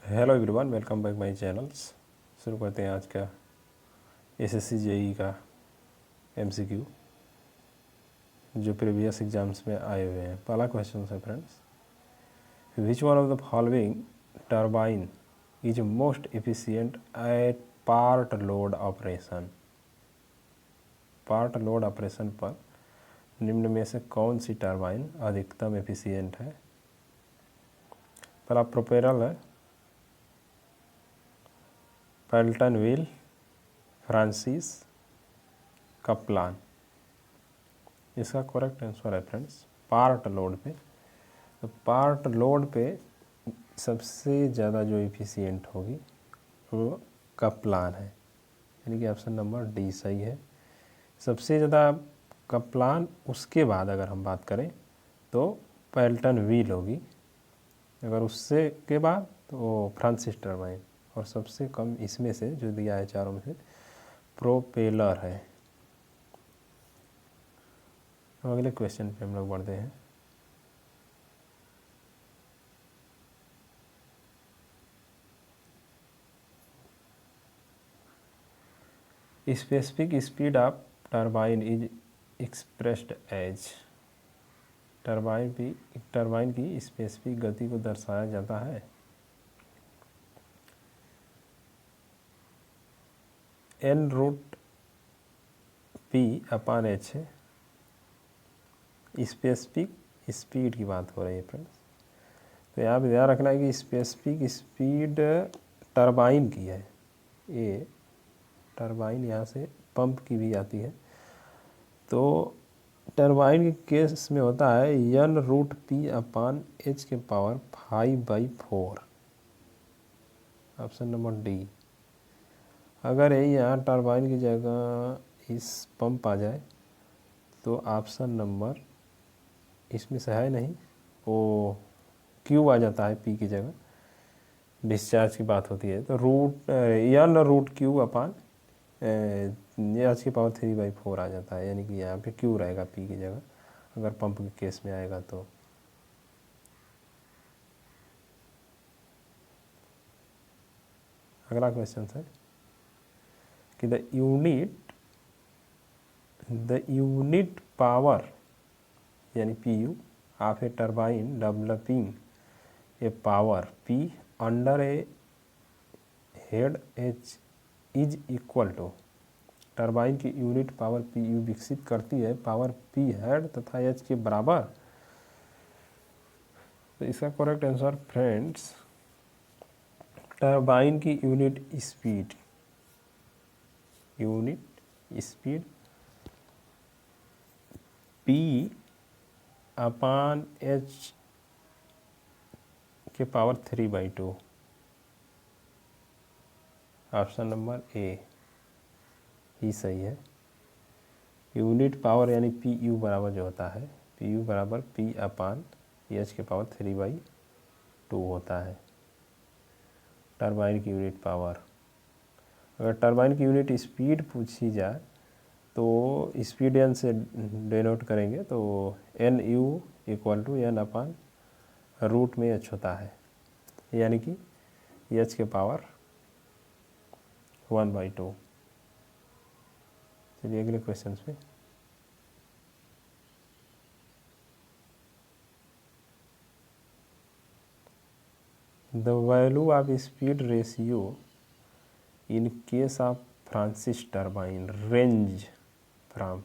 Hello everyone, welcome back my channels. शुरू करते हैं आज का एसएससी जेई का एमसीक्यू जो प्रीवियस एग्जाम्स में आए हुए हैं। पहला क्वेश्चन है friends, which one of the following turbine is most efficient at part load operation. Part load operation पर निम्न में से कौन सी टर्बाइन अधिकतम एफिशिएंट है? पहला प्रोपेलर है, पेल्टन व्हील, फ्रांसिस, कप्लान। इसका करेक्ट आंसर है फ्रेंड्स पार्ट लोड पे। तो पार्ट लोड पे सबसे ज़्यादा जो एफिशिएंट होगी वो कप्लान है, यानी कि ऑप्शन नंबर डी सही है। सबसे ज़्यादा कप्लान, उसके बाद अगर हम बात करें तो पेल्टन व्हील होगी, अगर उससे के बाद तो फ्रांसिस टर्बाइन, और सबसे कम इसमें से जो दिया है चारों में से प्रोपेलर है। तो अगले क्वेश्चन पे हम लोग बढ़ते हैं। Specific speed of turbine is expressed as. Turbine की स्पेसिफिक गति को दर्शाया जाता है N root P upon H है। स्पेसिफिक स्पीड की बात हो रही है फ्रेंड्स, तो यहाँ पे ध्यान रखना है कि स्पेसिफिक स्पीड टरबाइन की है। ये टरबाइन यहाँ से पंप की भी आती है, तो टरबाइन के केस में होता है N root P upon H के पावर 5/4, ऑप्शन नंबर डी। अगर ये यहाँ टरबाइन की जगह इस पंप आ जाए तो ऑप्शन नंबर इसमें से है नहीं, वो क्यू आ जाता है पी की जगह, डिस्चार्ज की बात होती है। तो एन रूट क्यू अपान एच की पावर 3/4 आ जाता है, यानी कि यहाँ पे क्यू रहेगा पी की जगह अगर पंप के केस में आएगा तो। अगला क्वेश्चन है कि द यूनिट पावर यानी PU of a turbine developing a power P under a head H is equal to. Turbine की यूनिट पावर पीयू विकसित करती है पावर पी हेड तथा एच के बराबर। तो इसका करेक्ट आंसर फ्रेंड्स टरबाइन की unit speed P upon H के पावर 3/2, ऑप्शन नंबर ए ही सही है। यूनिट पावर यानी पी यू बराबर जो होता है, पी यू बराबर पी अपान एच के पावर 3/2 होता है टरबाइन की यूनिट पावर। अगर टरबाइन की यूनिट स्पीड पूछी जाए तो स्पीड एन से डिनोट करेंगे, तो N U equal to N upon root में एच होता है, यानी कि एच के पावर 1/2। चलिए अगले क्वेश्चन पे। The value of speed ratio in case of Francis turbine range from.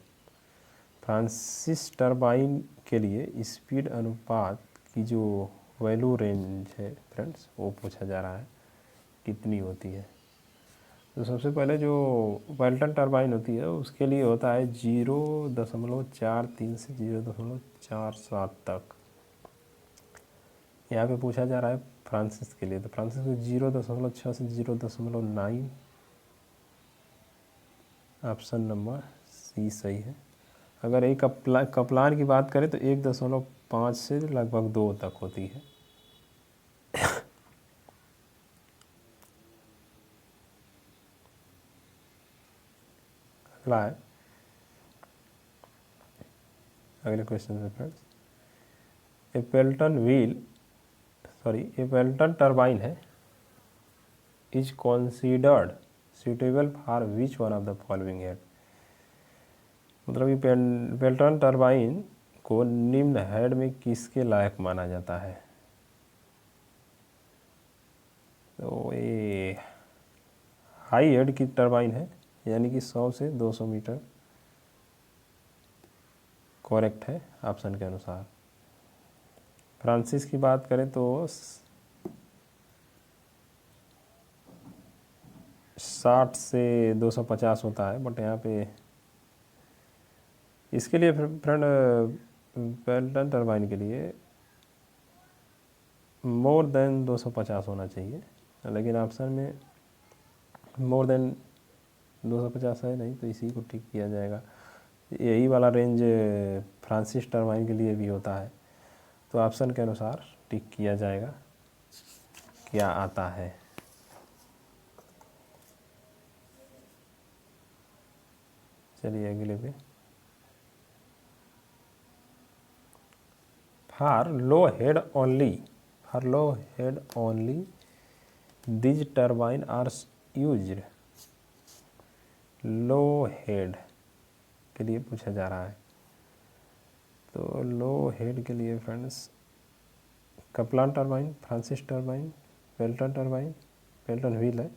Francis turbine के लिए स्पीड अनुपात की जो वैल्यू रेंज है फ्रेंड्स, वो पूछा जा रहा है कितनी होती है। तो सबसे पहले जो पेल्टन टरबाइन होती है उसके लिए होता है 0.43 से 0.47 तक। यहाँ पे पूछा जा रहा है फ्रांसिस के लिए, तो फ्रांसिस को 0.6 से 0.9, ऑप्शन नंबर सी सही है। अगर एक कप्लान की बात करें तो 1.5 से लगभग 2 तक होती है। अगला है, अगले क्वेश्चन है फ्रेंड्स, ए पेल्टन टरबाइन है is considered suitable for which one of the following head. मतलब कि पेल्टन टरबाइन को निम्न हेड में किसके लायक माना जाता है। तो ये हाई हेड की टरबाइन है, यानी कि 100 से 200 मीटर करेक्ट है ऑप्शन के अनुसार। फ्रांसिस की बात करें तो 60 से 250 होता है, बट यहाँ पे इसके लिए फ्रेंड पेल्टन टरबाइन के लिए मोर देन 250 होना चाहिए, लेकिन ऑप्शन में मोर देन 250 है नहीं, तो इसी को टिक किया जाएगा। यही वाला रेंज फ्रांसिस टरबाइन के लिए भी होता है, तो ऑप्शन के अनुसार टिक किया जाएगा क्या आता है। चलिए अगले पे, for low head only these turbine are used. Low head के लिए पूछा जा रहा है, तो लो हेड के लिए friends Kaplan turbine, Francis turbine, Pelton wheel है,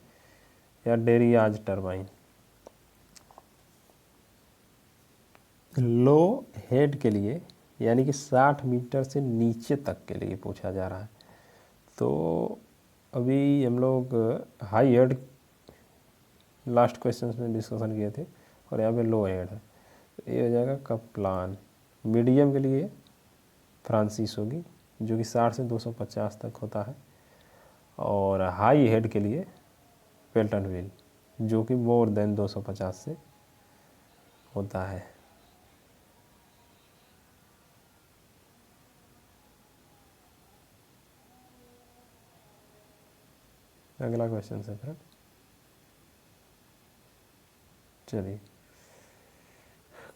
या डेरियाज टरबाइन। लो हेड के लिए यानी कि 60 मीटर से नीचे तक के लिए पूछा जा रहा है। तो अभी हम लोग हाई हेड लास्ट क्वेश्चन में डिस्कशन किए थे, और यहाँ पे लो हेड है, तो ये हो जाएगा कपलान। मीडियम के लिए फ्रांसिस होगी, जो कि 60 से 250 तक होता है, और हाई हेड के लिए पेल्टन व्हील, जो कि मोर देन 250 से होता है। अगला क्वेश्चन है फ्रेंड, चलिए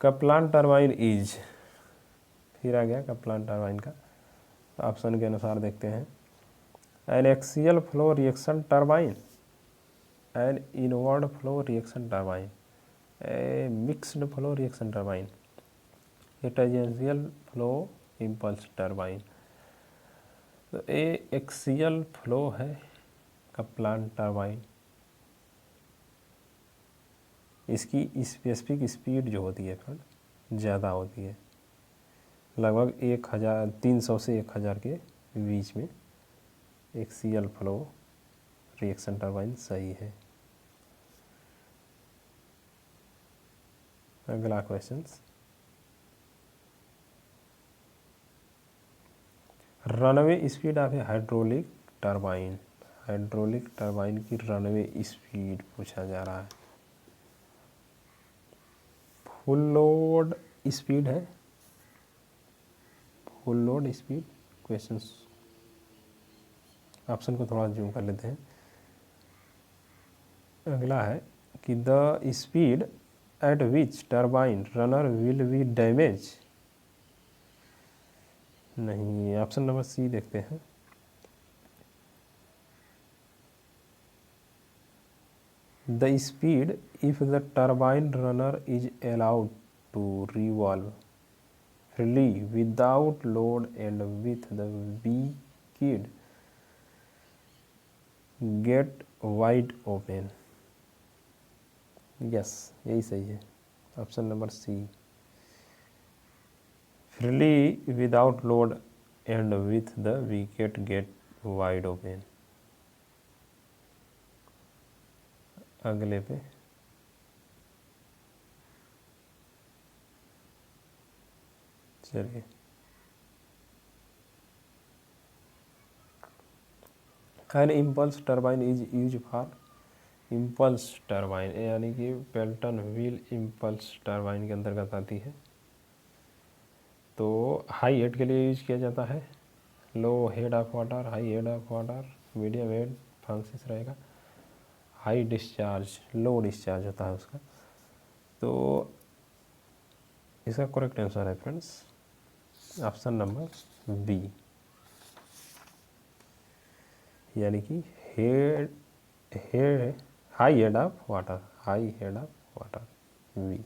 कपलान टरबाइन इज, फिर आ गया कपलान टरबाइन का। ऑप्शन के अनुसार देखते हैं, N axial flow reaction turbine, an inward flow reaction turbine, A mixed flow reaction turbine, A tangential flow impulse turbine. तो ए एक्सियल फ्लो है कपलान टरबाइन। इसकी स्पेसिफिक स्पीड जो होती है फ्रेंड ज़्यादा होती है, लगभग 1300 से 1000 के बीच में एक्सियल फ्लो रिएक्शन टरबाइन सही है। अगला question, runway speed of a hydraulic turbine. Hydraulic turbine की रनवे स्पीड पूछा जा रहा है। फुल लोड स्पीड है, full load speed questions. Option को थोड़ा जूम कर लेते हैं। अगला है कि the speed at which turbine runner will be damage. नहीं, ऑप्शन नंबर सी देखते हैं। The speed if the turbine runner is allowed to revolve freely without load and with the V-kid get wide open। Yes, यही सही है, option number C, freely without load and with the V-kid get wide open। अगले पे, चलिए an impulse turbine is use for, impulse turbine यानी कि Pelton wheel impulse turbine के अंतर्गत आती है। तो हाई हेड के लिए यूज किया जाता है, low head of water, high head of water, medium head Francis रहेगा, हाई डिस्चार्ज लो डिस्चार्ज होता है उसका। तो इसका करेक्ट आंसर है फ्रेंड्स ऑप्शन नंबर बी, यानी कि head high head of water, high head of water वी।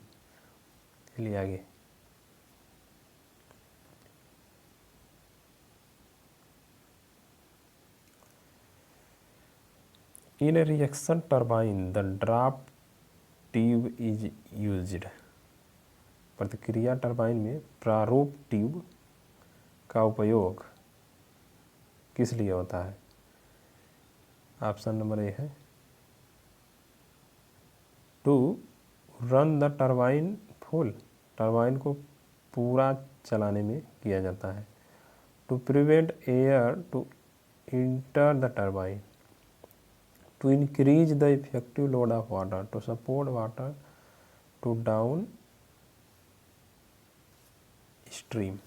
चलिए आगे। In a reaction turbine the draft tube is used. प्रतिक्रिया टर्बाइन में प्रारूप ट्यूब का उपयोग किस लिए होता है? ऑप्शन नंबर ए है to run the turbine full, turbine को पूरा चलाने में किया जाता है। To prevent air to enter the turbine, to increase the effective load of water, to support water to down stream,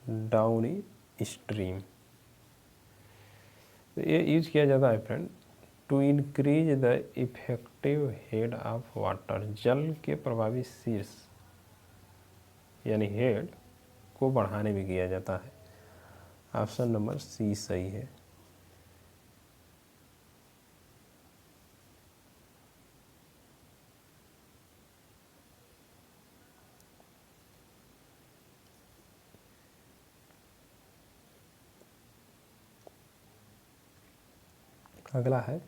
down stream. तो ये यूज किया जाता है friend to increase the effective head of water, जल के प्रभावी शीर्ष यानी हेड को बढ़ाने में किया जाता है। ऑप्शन नंबर सी सही है। अगला है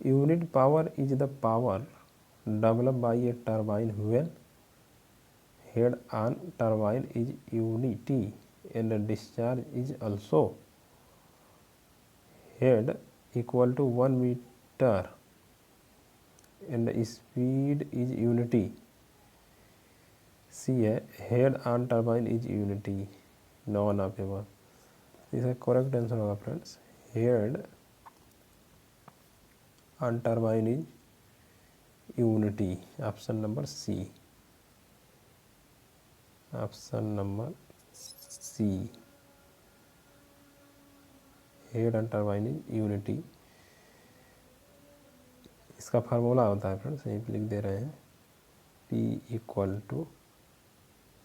unit power is the power develop by a turbine when head on turbine is unity and discharge is also head equal to 1 metre and speed is unity. C है head on turbine is unity, none of ever. इसका correct answer होगा friends head on turbine is unity, option number C, option number C, head on turbine is unity. इसका formula होता है friends, यहीं पे लिख दे रहे हैं P इक्वल टू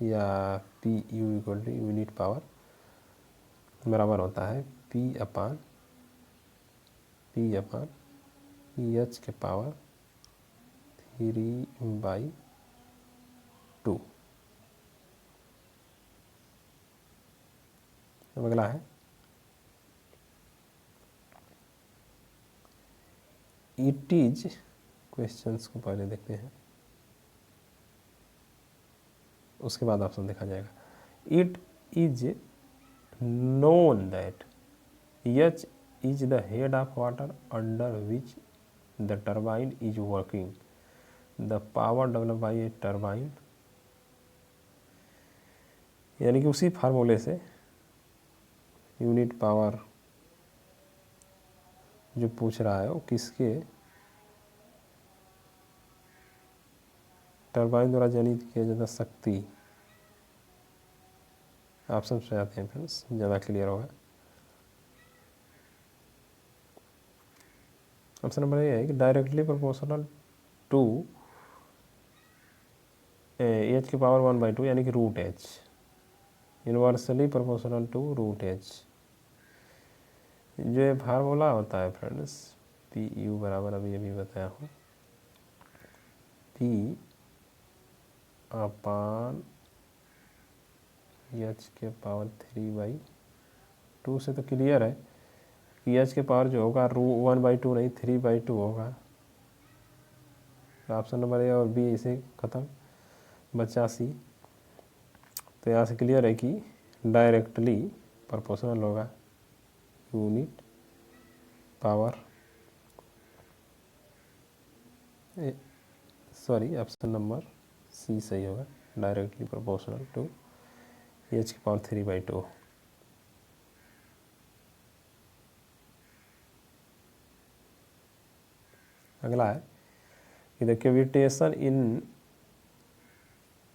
या P U equal to unit power बराबर होता है P अपान H के पावर 3/2। अब अगला है इट इज, क्वेश्चंस को पहले देखते हैं उसके बाद ऑप्शन देखा जाएगा। It is known that H is the head of water under which the turbine is working. The power developed by a turbine, यानी कि उसी फार्मूले से यूनिट पावर जो पूछ रहा है वो किसके टर्बाइन द्वारा जनित किया जाता शक्ति। ऑप्शन से आते हैं फ्रेंड्स, ज़्यादा क्लियर होगा। ऑप्शन नंबर ए है कि डायरेक्टली प्रोपोर्शनल टू एच की पावर 1/2 यानी कि root H, universally proportional to root H. जो ये फार्मूला होता है फ्रेंड्स पी यू बराबर अभी बताया हूँ पी अपान एच के पावर 3/2 से तो क्लियर है कि एच के पावर जो होगा 1/2 नहीं 3/2 होगा। ऑप्शन नंबर ए और बी इसे ख़त्म, बचा सी। तो यहाँ से क्लियर है कि डायरेक्टली प्रोपोर्शनल होगा unit power, sorry option number C सही होगा, डायरेक्टली प्रोपोर्शनल टू एच की पावर 3/2। अगला है कि the cavitation in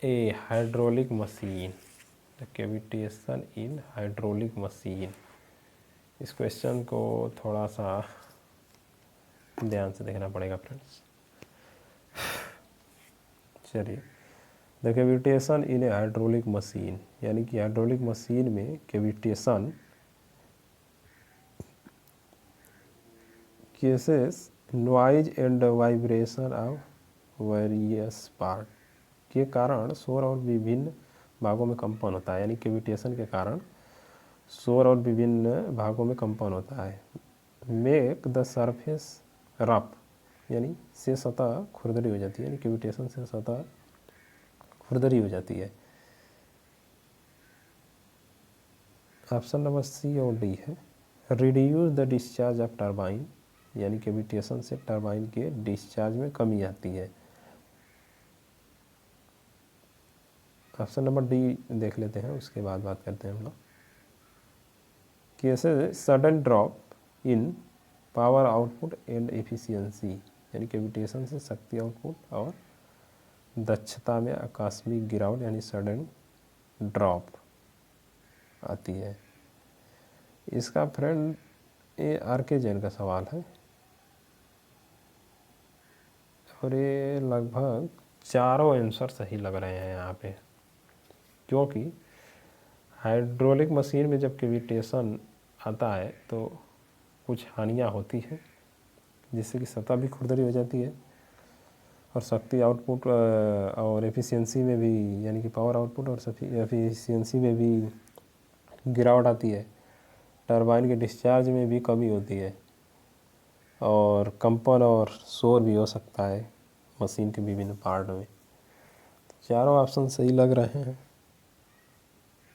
a hydraulic machine, the cavitation in hydraulic machine. इस क्वेश्चन को थोड़ा सा ध्यान से देखना पड़ेगा फ्रेंड्स। चलिए, the cavitation in a hydraulic machine, यानी कि हाइड्रोलिक मशीन में cavitation causes noise and vibration of various part के कारण शोर और विभिन्न भागों में कंपन होता है, यानी कैविटेशन के कारण शोर और विभिन्न भागों में कंपन होता है। मेक द सरफेस रफ, यानी से सतह खुरदरी हो जाती है, यानी कैविटेशन से सतह खुरदरी हो जाती है। ऑप्शन नंबर सी और डी है। Reduce the discharge of turbine, यानी कैविटेशन से टरबाइन के डिस्चार्ज में कमी आती है। ऑप्शन नंबर डी देख लेते हैं, उसके बाद बात करते हैं हम लोग। कैसे sudden drop in power output and efficiency, यानी कैविटेशन से शक्ति आउटपुट और दक्षता में आकस्मिक गिरावट यानी सडन ड्रॉप आती है। इसका फ्रेंड ये आर.के. जैन का सवाल है और ये लगभग चारों आंसर सही लग रहे हैं यहाँ पे, क्योंकि हाइड्रोलिक मशीन में जब कैविटेशन आता है तो कुछ हानियाँ होती हैं, जिससे कि सतह भी खुरदरी हो जाती है और शक्ति आउटपुट और एफिशिएंसी में भी, यानी कि पावर आउटपुट और एफिशिएंसी में भी गिरावट आती है। टरबाइन के डिस्चार्ज में भी कमी होती है और कंपन और शोर भी हो सकता है मशीन के विभिन्न पार्ट में। चारों ऑप्शन सही लग रहे हैं।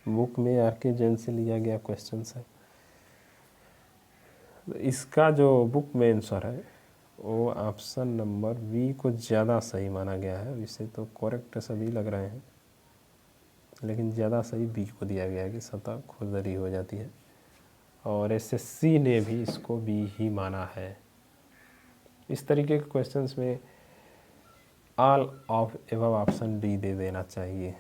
बुक में आर.के. जैन से लिया गया क्वेश्चन है। इसका जो बुक में आंसर है वो ऑप्शन नंबर बी को ज़्यादा सही माना गया है। इसे तो करेक्ट सभी लग रहे हैं, लेकिन ज़्यादा सही बी को दिया गया है कि सतह खुरदरी हो जाती है, और एसएससी ने भी इसको बी ही माना है। इस तरीके के क्वेश्चंस में all of above option D दे देना चाहिए।